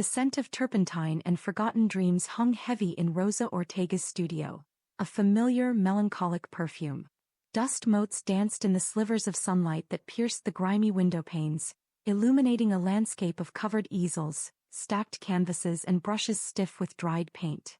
The scent of turpentine and forgotten dreams hung heavy in Rosa Ortega's studio, a familiar melancholic perfume. Dust motes danced in the slivers of sunlight that pierced the grimy window panes, illuminating a landscape of covered easels, stacked canvases and brushes stiff with dried paint.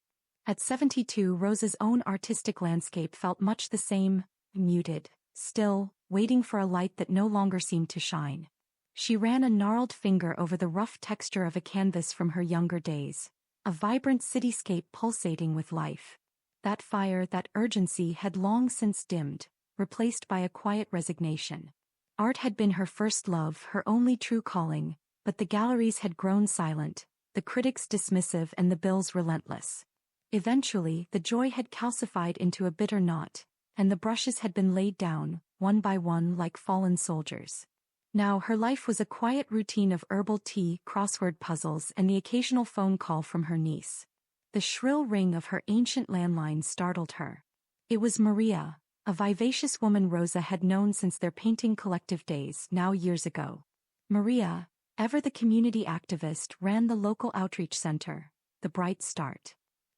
At 72, Rosa's own artistic landscape felt much the same, muted, still, waiting for a light that no longer seemed to shine. She ran a gnarled finger over the rough texture of a canvas from her younger days, a vibrant cityscape pulsating with life. That fire, that urgency had long since dimmed, replaced by a quiet resignation. Art had been her first love, her only true calling, but the galleries had grown silent, the critics dismissive and the bills relentless. Eventually, the joy had calcified into a bitter knot, and the brushes had been laid down, one by one like fallen soldiers. Now her life was a quiet routine of herbal tea, crossword puzzles and the occasional phone call from her niece. The shrill ring of her ancient landline startled her. It was Maria, a vivacious woman Rosa had known since their painting collective days, now years ago. Maria, ever the community activist, ran the local outreach center, the Bright Start.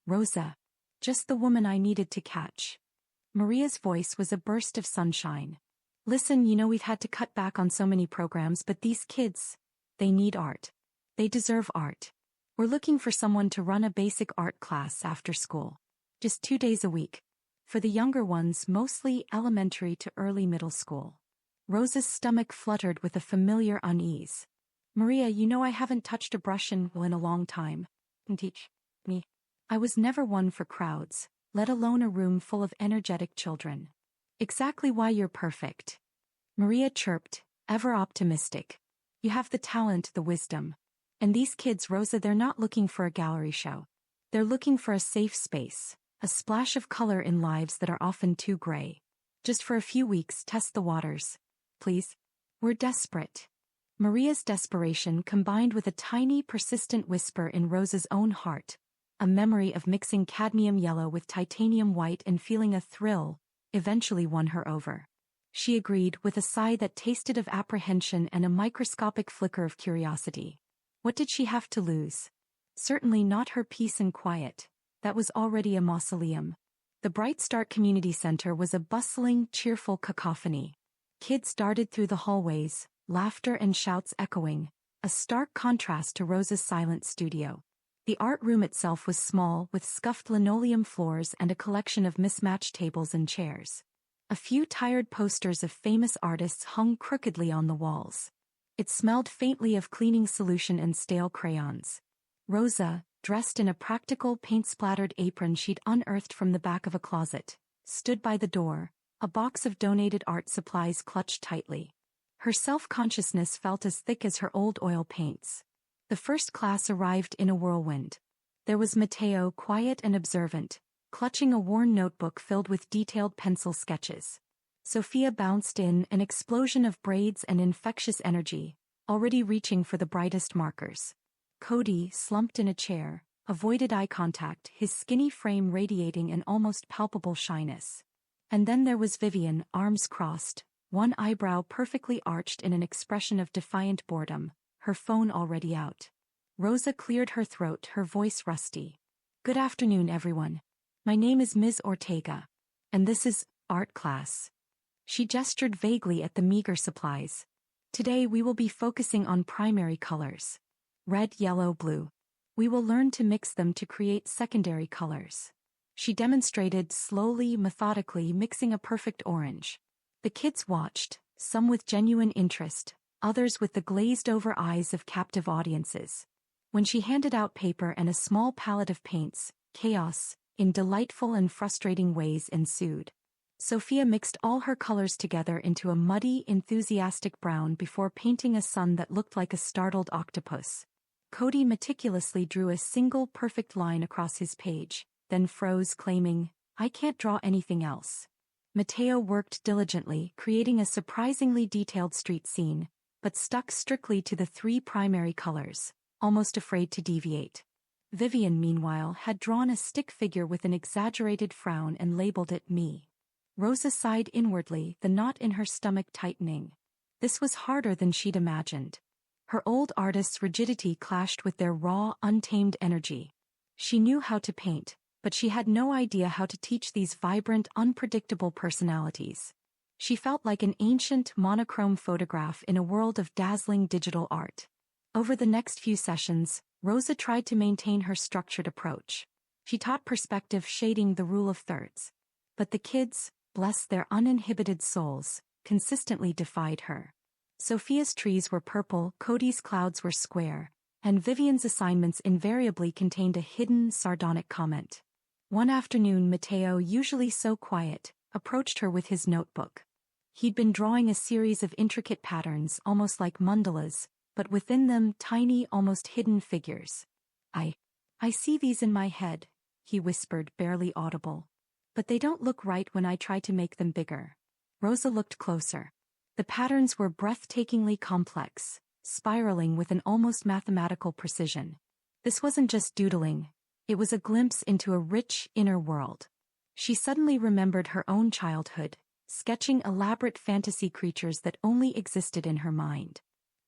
Rosa. Just the woman I needed to catch. Maria's voice was a burst of sunshine. Listen, we've had to cut back on so many programs, but these kids, they need art. They deserve art. We're looking for someone to run a basic art class after school. Just 2 days a week. For the younger ones, mostly elementary to early middle school. Rosa's stomach fluttered with a familiar unease. Maria, I haven't touched a brush in a long time. Teach me. I was never one for crowds, let alone a room full of energetic children. Exactly why you're perfect. Maria chirped, ever optimistic. You have the talent, the wisdom. And these kids, Rosa, they're not looking for a gallery show. They're looking for a safe space, a splash of color in lives that are often too gray. Just for a few weeks, test the waters. Please. We're desperate. Maria's desperation combined with a tiny, persistent whisper in Rosa's own heart, a memory of mixing cadmium yellow with titanium white and feeling a thrill, eventually won her over. She agreed with a sigh that tasted of apprehension and a microscopic flicker of curiosity. What did she have to lose? Certainly not her peace and quiet. That was already a mausoleum. The Bright Start Community Center was a bustling, cheerful cacophony. Kids darted through the hallways, laughter and shouts echoing, a stark contrast to Rosa's silent studio. The art room itself was small, with scuffed linoleum floors and a collection of mismatched tables and chairs. A few tired posters of famous artists hung crookedly on the walls. It smelled faintly of cleaning solution and stale crayons. Rosa, dressed in a practical paint-splattered apron she'd unearthed from the back of a closet, stood by the door, a box of donated art supplies clutched tightly. Her self-consciousness felt as thick as her old oil paints. The first class arrived in a whirlwind. There was Matteo, quiet and observant, clutching a worn notebook filled with detailed pencil sketches. Sophia bounced in, an explosion of braids and infectious energy, already reaching for the brightest markers. Cody, slumped in a chair, avoided eye contact, his skinny frame radiating an almost palpable shyness. And then there was Vivian, arms crossed, one eyebrow perfectly arched in an expression of defiant boredom, her phone already out. Rosa cleared her throat, her voice rusty. Good afternoon, everyone. My name is Ms. Ortega. And this is art class. She gestured vaguely at the meager supplies. Today we will be focusing on primary colors. Red, yellow, blue. We will learn to mix them to create secondary colors. She demonstrated slowly, methodically, mixing a perfect orange. The kids watched, some with genuine interest, others with the glazed-over eyes of captive audiences. When she handed out paper and a small palette of paints, chaos, in delightful and frustrating ways, ensued. Sophia mixed all her colors together into a muddy, enthusiastic brown before painting a sun that looked like a startled octopus. Cody meticulously drew a single perfect line across his page, then froze, claiming, "I can't draw anything else." Matteo worked diligently, creating a surprisingly detailed street scene, but stuck strictly to the 3 primary colors, almost afraid to deviate. Vivian, meanwhile, had drawn a stick figure with an exaggerated frown and labeled it me. Rosa sighed inwardly, the knot in her stomach tightening. This was harder than she'd imagined. Her old artist's rigidity clashed with their raw, untamed energy. She knew how to paint, but she had no idea how to teach these vibrant, unpredictable personalities. She felt like an ancient, monochrome photograph in a world of dazzling digital art. Over the next few sessions, Rosa tried to maintain her structured approach. She taught perspective shading the rule of thirds. But the kids, bless their uninhibited souls, consistently defied her. Sophia's trees were purple, Cody's clouds were square, and Vivian's assignments invariably contained a hidden, sardonic comment. One afternoon Matteo, usually so quiet, approached her with his notebook. He'd been drawing a series of intricate patterns, almost like mandalas, but within them tiny, almost hidden figures. I see these in my head, he whispered, barely audible. But they don't look right when I try to make them bigger. Rosa looked closer. The patterns were breathtakingly complex, spiraling with an almost mathematical precision. This wasn't just doodling, it was a glimpse into a rich, inner world. She suddenly remembered her own childhood, sketching elaborate fantasy creatures that only existed in her mind.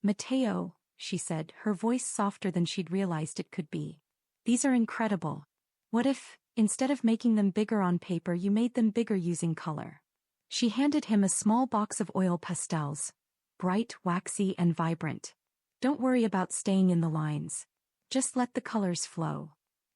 Matteo, she said, her voice softer than she'd realized it could be. These are incredible. What if, instead of making them bigger on paper, you made them bigger using color? She handed him a small box of oil pastels, bright, waxy, and vibrant. Don't worry about staying in the lines. Just let the colors flow.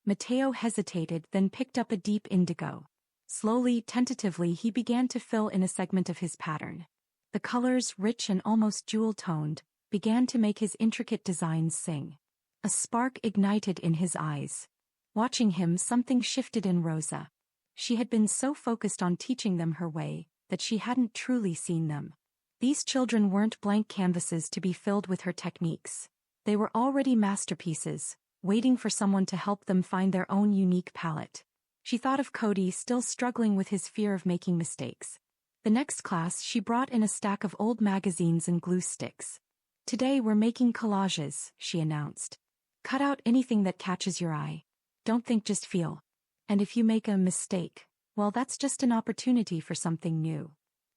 Matteo hesitated, then picked up a deep indigo. Slowly, tentatively, he began to fill in a segment of his pattern. The colors, rich and almost jewel-toned, began to make his intricate designs sing. A spark ignited in his eyes. Watching him, something shifted in Rosa. She had been so focused on teaching them her way, that she hadn't truly seen them. These children weren't blank canvases to be filled with her techniques. They were already masterpieces, waiting for someone to help them find their own unique palette. She thought of Cody, still struggling with his fear of making mistakes. The next class, she brought in a stack of old magazines and glue sticks. Today we're making collages, she announced. Cut out anything that catches your eye. Don't think, just feel. And if you make a mistake, well, that's just an opportunity for something new.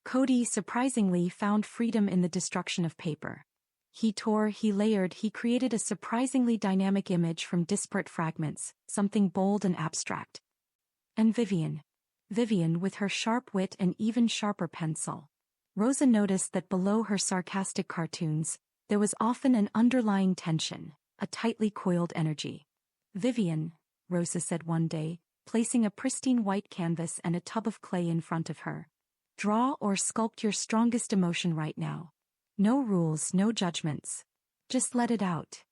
Cody, surprisingly, found freedom in the destruction of paper. He tore, he layered, he created a surprisingly dynamic image from disparate fragments, something bold and abstract. And Vivian, with her sharp wit and even sharper pencil. Rosa noticed that below her sarcastic cartoons, there was often an underlying tension, a tightly coiled energy. Vivian, Rosa said one day, placing a pristine white canvas and a tub of clay in front of her. Draw or sculpt your strongest emotion right now. No rules, no judgments. Just let it out.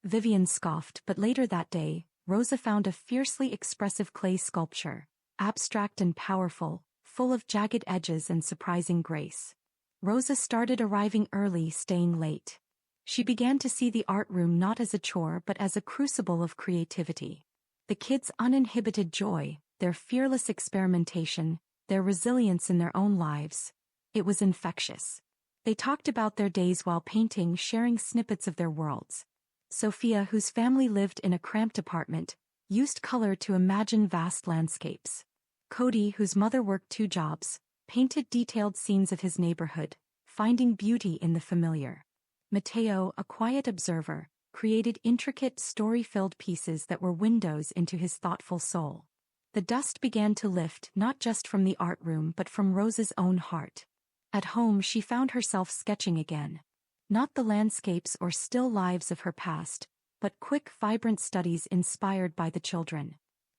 Vivian scoffed, but later that day, Rosa found a fiercely expressive clay sculpture, abstract and powerful, full of jagged edges and surprising grace. Rosa started arriving early, staying late. She began to see the art room not as a chore but as a crucible of creativity. The kids' uninhibited joy, their fearless experimentation, their resilience in their own lives. It was infectious. They talked about their days while painting, sharing snippets of their worlds. Sophia, whose family lived in a cramped apartment, used color to imagine vast landscapes. Cody, whose mother worked 2 jobs, painted detailed scenes of his neighborhood, finding beauty in the familiar. Matteo, a quiet observer, created intricate, story-filled pieces that were windows into his thoughtful soul. The dust began to lift not just from the art room but from Rosa's own heart. At home she found herself sketching again. Not the landscapes or still lives of her past, but quick, vibrant studies inspired by the children.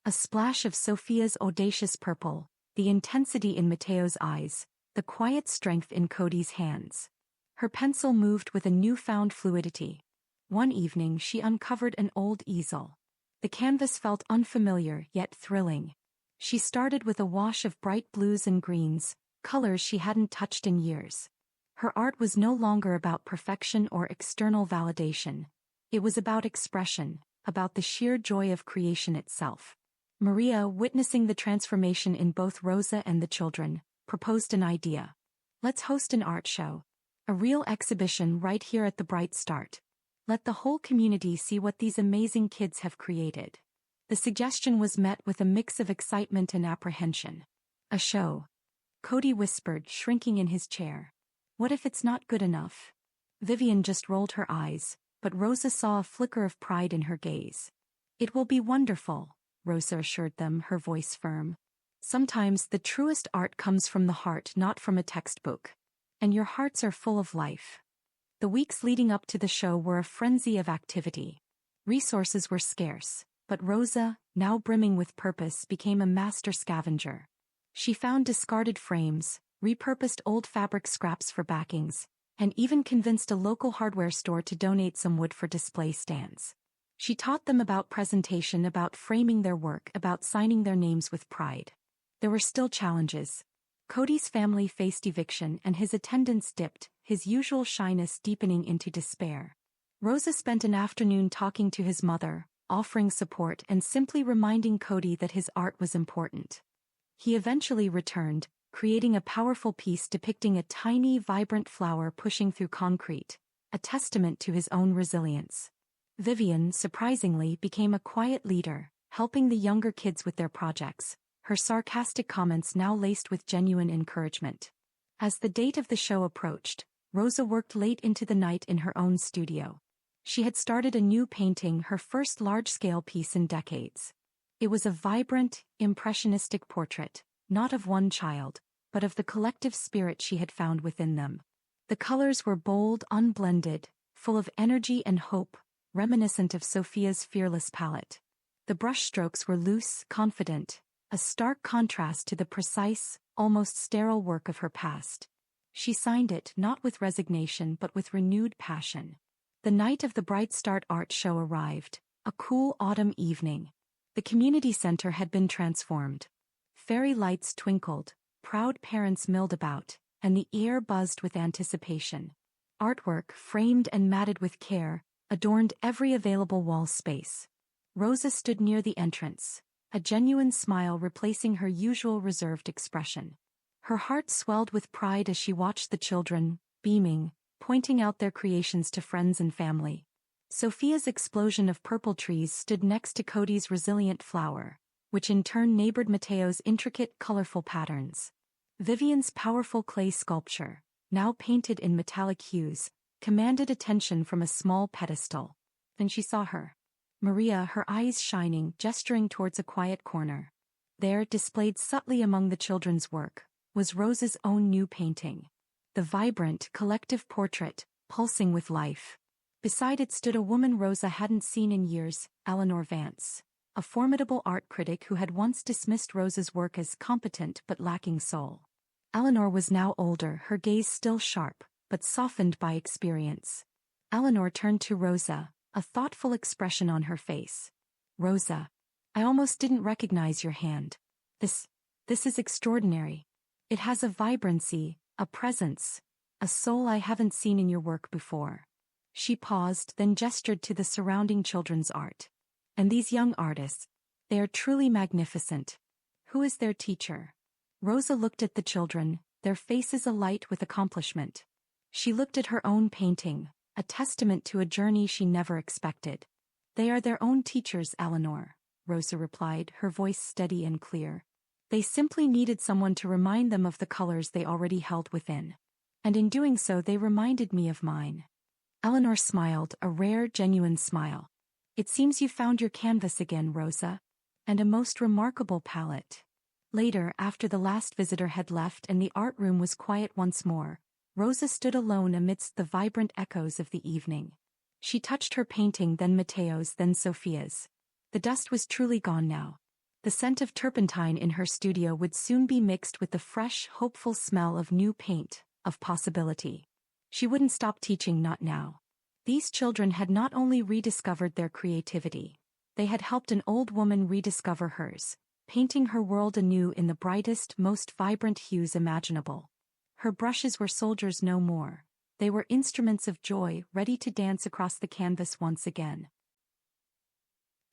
A splash of Sophia's audacious purple, the intensity in Matteo's eyes, the quiet strength in Cody's hands. Her pencil moved with a newfound fluidity. One evening she uncovered an old easel. The canvas felt unfamiliar yet thrilling. She started with a wash of bright blues and greens, colors she hadn't touched in years. Her art was no longer about perfection or external validation. It was about expression, about the sheer joy of creation itself. Maria, witnessing the transformation in both Rosa and the children, proposed an idea. Let's host an art show. A real exhibition right here at the Bright Start. Let the whole community see what these amazing kids have created. The suggestion was met with a mix of excitement and apprehension. A show. Cody whispered, shrinking in his chair. What if it's not good enough? Vivian just rolled her eyes. but Rosa saw a flicker of pride in her gaze. "It will be wonderful," Rosa assured them, her voice firm. "Sometimes the truest art comes from the heart, not from a textbook. And your hearts are full of life." The weeks leading up to the show were a frenzy of activity. Resources were scarce, but Rosa, now brimming with purpose, became a master scavenger. She found discarded frames, repurposed old fabric scraps for backings, and even convinced a local hardware store to donate some wood for display stands. She taught them about presentation, about framing their work, about signing their names with pride. There were still challenges. Cody's family faced eviction and his attendance dipped, his usual shyness deepening into despair. Rosa spent an afternoon talking to his mother, offering support and simply reminding Cody that his art was important. He eventually returned, creating a powerful piece depicting a tiny, vibrant flower pushing through concrete, a testament to his own resilience. Vivian, surprisingly, became a quiet leader, helping the younger kids with their projects, her sarcastic comments now laced with genuine encouragement. As the date of the show approached, Rosa worked late into the night in her own studio. She had started a new painting, her first large-scale piece in decades. It was a vibrant, impressionistic portrait, not of one child, but of the collective spirit she had found within them. The colors were bold, unblended, full of energy and hope, reminiscent of Sophia's fearless palette. The brushstrokes were loose, confident, a stark contrast to the precise, almost sterile work of her past. She signed it not with resignation but with renewed passion. The night of the Bright Start art show arrived, a cool autumn evening. The community center had been transformed. Fairy lights twinkled, proud parents milled about, and the air buzzed with anticipation. Artwork, framed and matted with care, adorned every available wall space. Rosa stood near the entrance, a genuine smile replacing her usual reserved expression. Her heart swelled with pride as she watched the children, beaming, pointing out their creations to friends and family. Sophia's explosion of purple trees stood next to Cody's resilient flower, which in turn neighbored Mateo's intricate, colorful patterns. Vivian's powerful clay sculpture, now painted in metallic hues, commanded attention from a small pedestal. Then she saw her. Maria, her eyes shining, gesturing towards a quiet corner. There, displayed subtly among the children's work, was Rosa's own new painting. The vibrant, collective portrait, pulsing with life. Beside it stood a woman Rosa hadn't seen in years, Eleanor Vance, a formidable art critic who had once dismissed Rosa's work as competent but lacking soul. Eleanor was now older, her gaze still sharp, but softened by experience. Eleanor turned to Rosa, a thoughtful expression on her face. "Rosa, I almost didn't recognize your hand. This is extraordinary. It has a vibrancy, a presence, a soul I haven't seen in your work before." She paused, then gestured to the surrounding children's art. "And these young artists, they are truly magnificent. Who is their teacher?" Rosa looked at the children, their faces alight with accomplishment. She looked at her own painting, a testament to a journey she never expected. "They are their own teachers, Eleanor," Rosa replied, her voice steady and clear. "They simply needed someone to remind them of the colors they already held within. And in doing so they reminded me of mine." Eleanor smiled, a rare, genuine smile. "It seems you found your canvas again, Rosa. And a most remarkable palette." Later, after the last visitor had left and the art room was quiet once more, Rosa stood alone amidst the vibrant echoes of the evening. She touched her painting, then Mateo's, then Sophia's. The dust was truly gone now. The scent of turpentine in her studio would soon be mixed with the fresh, hopeful smell of new paint, of possibility. She wouldn't stop teaching, not now. These children had not only rediscovered their creativity, they had helped an old woman rediscover hers, painting her world anew in the brightest, most vibrant hues imaginable. Her brushes were soldiers no more. They were instruments of joy, ready to dance across the canvas once again.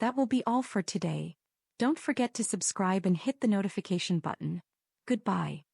That will be all for today. Don't forget to subscribe and hit the notification button. Goodbye.